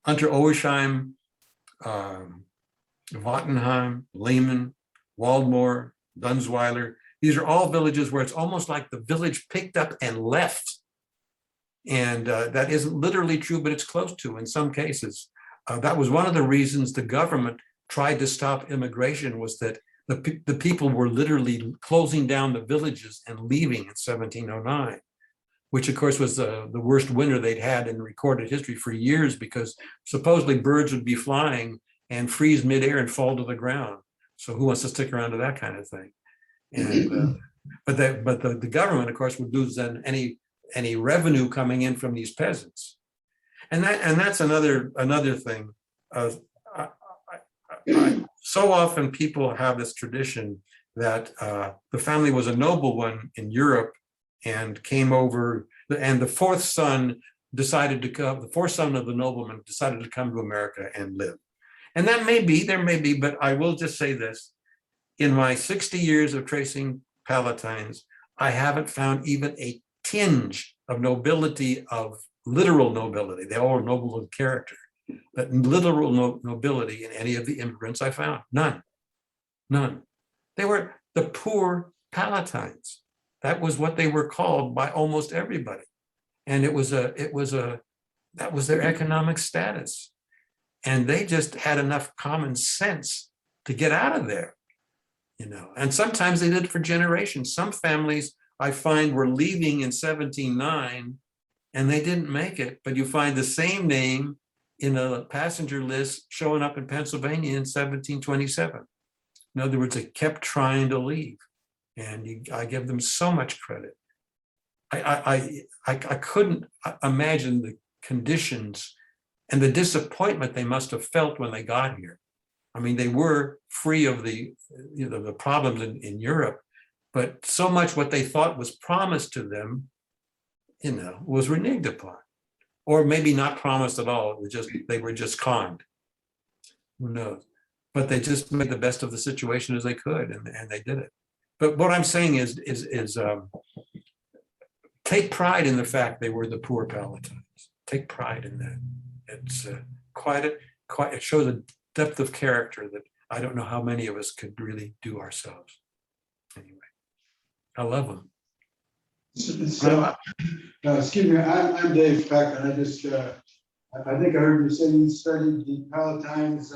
Oersheim, Wattenheim, Lehman, Waldmoor, Dunsweiler. These are all villages where it's almost like the village picked up and left. And that isn't literally true, but it's close to in some cases. That was one of the reasons the government tried to stop immigration, was that the people were literally closing down the villages and leaving in 1709, which of course was the worst winter they'd had in recorded history for years, because supposedly birds would be flying and freeze midair and fall to the ground. So who wants to stick around to that kind of thing? And but the government, of course, would lose then any revenue coming in from these peasants, and that's another thing. So often people have this tradition that the family was a noble one in Europe and came over, and the fourth son decided to come. The fourth son of the nobleman decided to come to America and live, and that may be there may be, but I will just say this: in my 60 years of tracing Palatines, I haven't found even a tinge of nobility, of literal nobility. They all are noble of character, but literal nobility in any of the immigrants I found. None. They were the poor Palatines. That was what they were called by almost everybody. And that was their economic status. And they just had enough common sense to get out of there. And sometimes they did for generations. Some families I find were leaving in 1709 and they didn't make it, but you find the same name in a passenger list showing up in Pennsylvania in 1727. In other words, they kept trying to leave, and I give them so much credit. I couldn't imagine the conditions and the disappointment they must have felt when they got here. I mean, they were free of the problems in Europe, but so much what they thought was promised to them, was reneged upon, or maybe not promised at all. They were just conned. Who knows? But they just made the best of the situation as they could, and they did it. But what I'm saying is take pride in the fact they were the poor Palatines. Take pride in that. It's it shows a depth of character that I don't know how many of us could really do ourselves. Anyway, I love them. So, excuse me, I'm Dave Peck, and I think I heard you say you studied the Palatines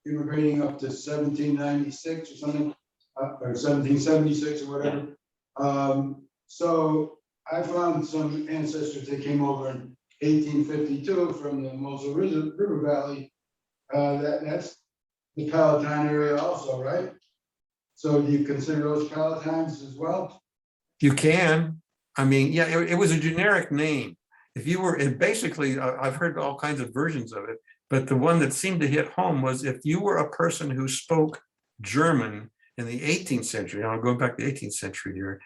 immigrating up to 1796 or something, or 1776 or whatever. So I found some ancestors that came over in 1852 from the Mosel River Valley. That's the Palatine area also, right? So do you consider those Palatines as well? You can. I mean, yeah, it was a generic name. If you were, and basically, I've heard all kinds of versions of it, but the one that seemed to hit home was if you were a person who spoke German in the 18th century, I'm going back to the 18th century here,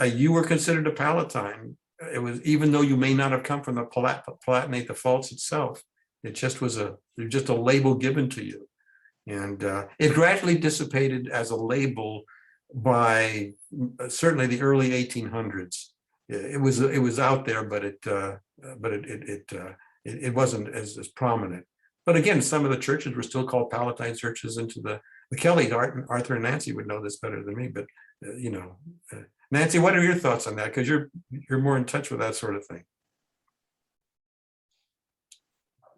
you were considered a Palatine. It was, even though you may not have come from the Palatinate, the Pfalz itself, it just was a label given to you. And it gradually dissipated as a label by certainly the early 1800s. It was out there, but it wasn't as prominent. But again, some of the churches were still called Palatine churches into the Kelly. Arthur and Nancy would know this better than me, but Nancy, what are your thoughts on that? Because you're more in touch with that sort of thing.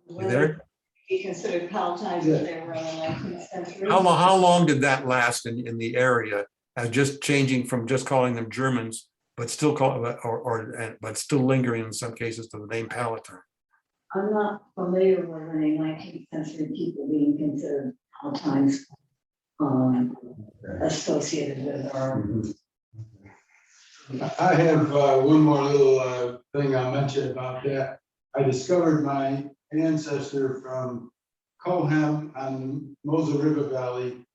You there? Be considered Palatines if they were in the 19th century. How long did that last in the area, as just changing from just calling them Germans, but still but still lingering in some cases to the name Palatine? I'm not familiar with any 19th century people being considered Palatines associated with our. I have one more little thing I'll mention about that. I discovered my ancestor from Colham on Mosel River Valley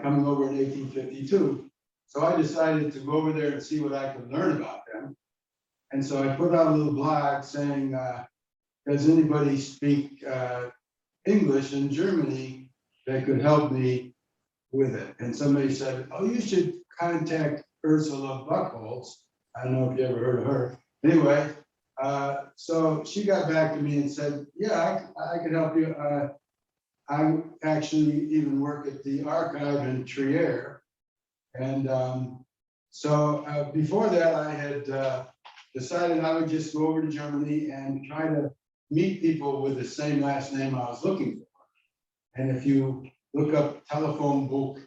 coming over in 1852. So I decided to go over there and see what I could learn about them. And so I put out a little blog saying, does anybody speak English in Germany that could help me with it? And somebody said, oh, you should contact Ursula Buchholz. I don't know if you ever heard of her. Anyway, so she got back to me and said, yeah, I could help you. I actually even work at the archive in Trier. And so before that, I had decided I would just go over to Germany and try to meet people with the same last name I was looking for. And if you look up telephone book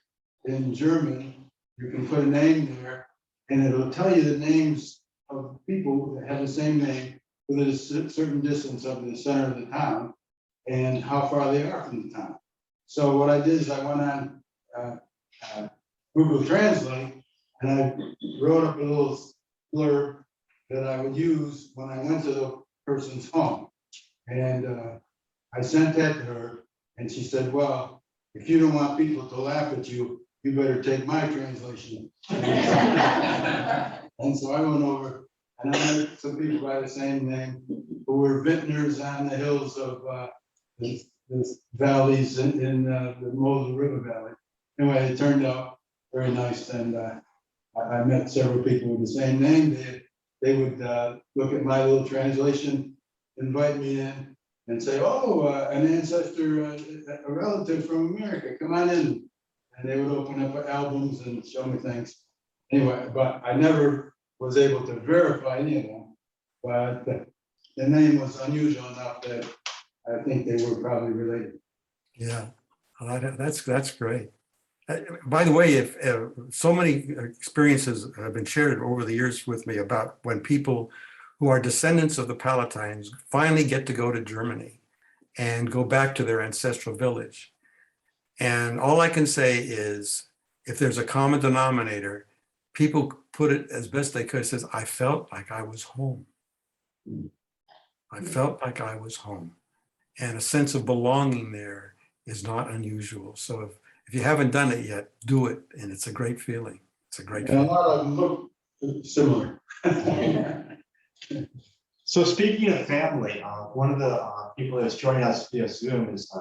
in German, you can put a name there and it'll tell you the names of people that have the same name within a certain distance of the center of the town and how far they are from the town. So what I did is I went on Google Translate and I wrote up a little blurb that I would use when I went to the person's home. And I sent that to her and she said, well, if you don't want people to laugh at you, you better take my translation. And so I went over and I met some people by the same name who were vintners on the hills of the valleys in the Mosel River Valley. Anyway, it turned out very nice, and I met several people with the same name. They would look at my little translation, invite me in, and say, "Oh, an ancestor, a relative from America, come on in." And they would open up albums and show me things. Anyway, but I never was able to verify any of them. But the name was unusual enough that I think they were probably related. Yeah, that's great. By the way, if so many experiences have been shared over the years with me about when people who are descendants of the Palatines finally get to go to Germany and go back to their ancestral village. And all I can say is, if there's a common denominator, people put it as best they could. It says, I felt like I was home. I felt like I was home. And a sense of belonging there is not unusual. So if you haven't done it yet, do it. And it's a great feeling. It's a great And a feeling. lot of them look similar. So speaking of family, one of the people that's joining us via Zoom is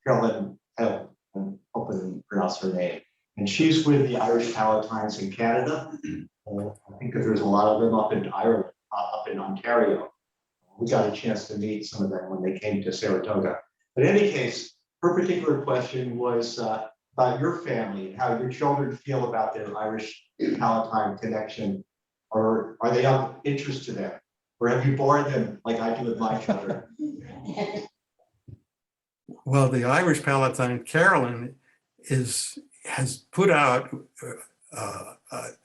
Carolyn Hill, I'm hoping to pronounce her name. And she's with the Irish Palatines in Canada. I think that there's a lot of them up in Ireland, up in Ontario. We got a chance to meet some of them when they came to Saratoga. But in any case, her particular question was about your family and how your children feel about their Irish Palatine connection. Or are they of interest to them? Or have you bored them like I do with my children? Well, the Irish Palatine, Carolyn, has put out,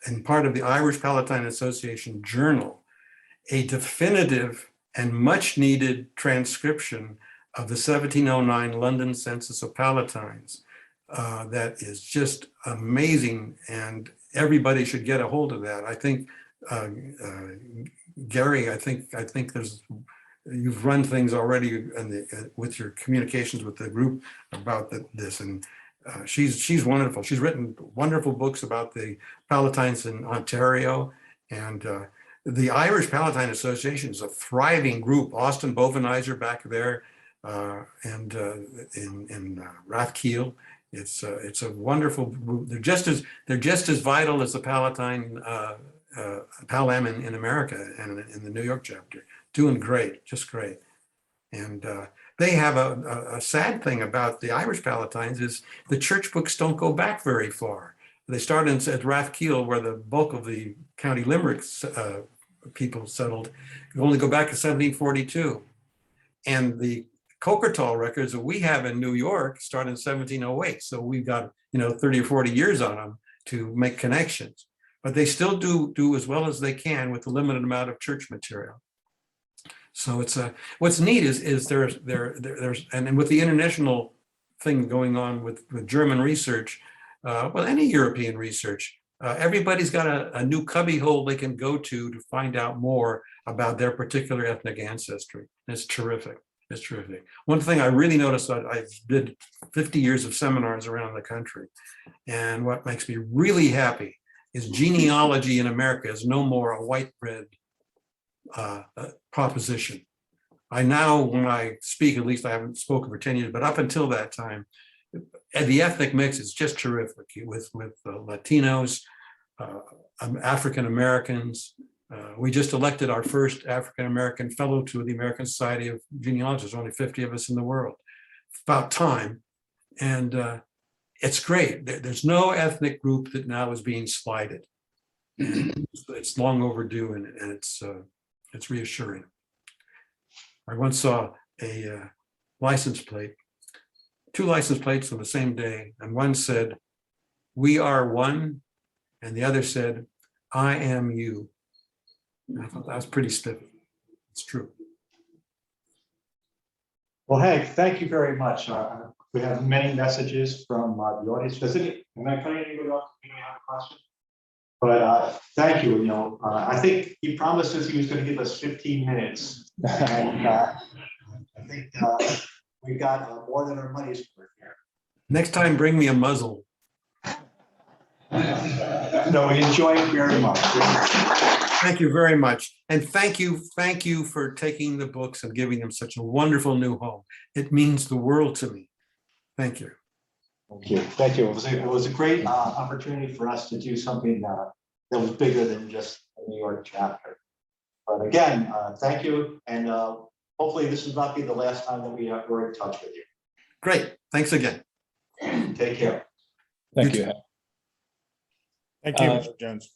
in part of the Irish Palatine Association Journal, a definitive and much needed transcription of the 1709 London Census of Palatines. That is just amazing, and everybody should get a hold of that. I think, Gary, I think there's, you've run things already with your communications with the group about this, and she's wonderful. She's written wonderful books about the Palatines in Ontario, and the Irish Palatine Association is a thriving group. Austin Bovenizer back there, and in Rathkeil. It's a wonderful group. They're just as vital as the Palatine Pal-Am in America and in the New York chapter. Doing great, just great. And they have a sad thing about the Irish Palatines is the church books don't go back very far. They start at Rathkeil, where the bulk of the County Limerick people settled. You only go back to 1742. And the Cokertall records that we have in New York start in 1708. So we've got 30 or 40 years on them to make connections. But they still do as well as they can with the limited amount of church material. So it's what's neat is there's and with the international thing going on with German research, well, any European research, everybody's got a new cubbyhole they can go to find out more about their particular ethnic ancestry. It's terrific. It's terrific. One thing I really noticed, I did 50 years of seminars around the country, and what makes me really happy is genealogy in America is no more a white bread proposition. I now, when I speak, at least I haven't spoken for 10 years, but up until that time, the ethnic mix is just terrific with Latinos, African Americans. We just elected our first African American fellow to the American Society of Genealogists. Only 50 of us in the world. About time, and it's great. There's no ethnic group that now is being slighted. And it's long overdue, and it's reassuring. I once saw a license plate, 2 license plates on the same day, and one said, "We are one," and the other said, "I am you." And I thought that was pretty spiffy. It's true. Well, Hank, thank you very much. We have many messages from the audience. Am I cutting anybody off? Can you have a question? But thank you, I think he promised us he was gonna give us 15 minutes. And I think we got more than our money's worth here. Next time, bring me a muzzle. No, we enjoyed it very much. Thank you very much. And thank you for taking the books and giving them such a wonderful new home. It means the world to me. Thank you. Thank you. Thank you. It was a great opportunity for us to do something that was bigger than just a New York chapter. But again, thank you. And hopefully this will not be the last time that we're in touch with you. Great. Thanks again. Take care. Thank you. Thank you, Uh, Mr. Jones.